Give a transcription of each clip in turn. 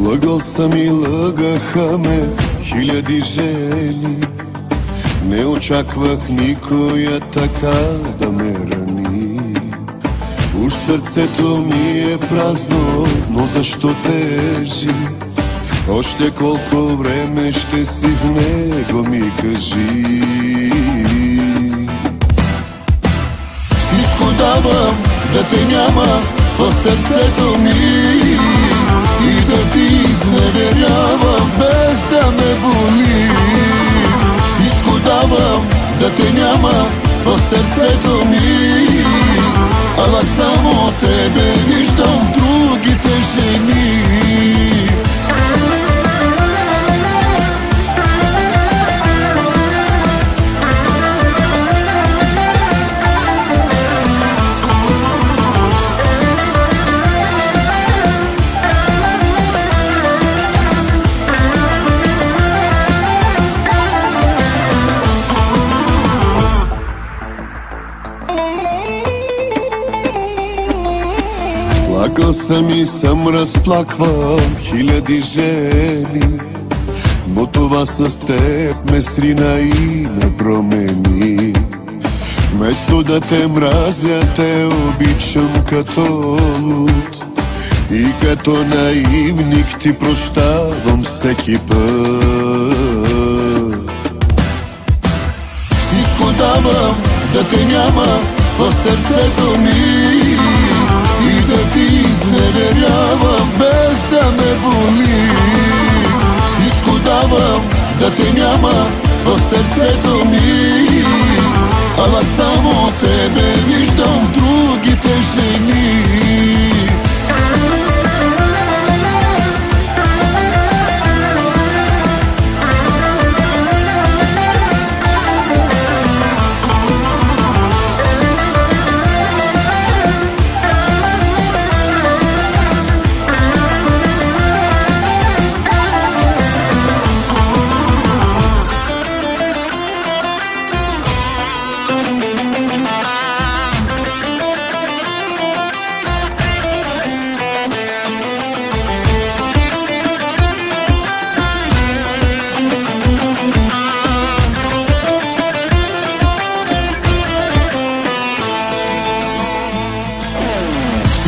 Лъгал съм и лъгаха ме хиляди жени, не очаквах никоя така да ме рани. Уж сърцето ми е празно, но защо тежи? Още колко време ще си в него, ми кажи. Всичко давам да те няма в сърцето ми и да ти изневерявам без да ме боли. Всичко давам да те няма в сърцето ми, ала само тебе виждам в другите жени. Плакал съм и съм разплаквал хиляди жени, но това с теб ме срина и ме промени. Вместо да те мразя, те обичам като луд и като наивник ти прощавам всеки път. Всичко давам да те няма в сърцето ми и да ти изневерявам без да ме боли. Всичко давам да те няма в сърцето ми, ала само тебе виждам в другите жени.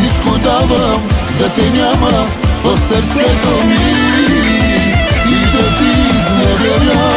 Всичко давам да те няма в сърцето ми и да ти изневерявам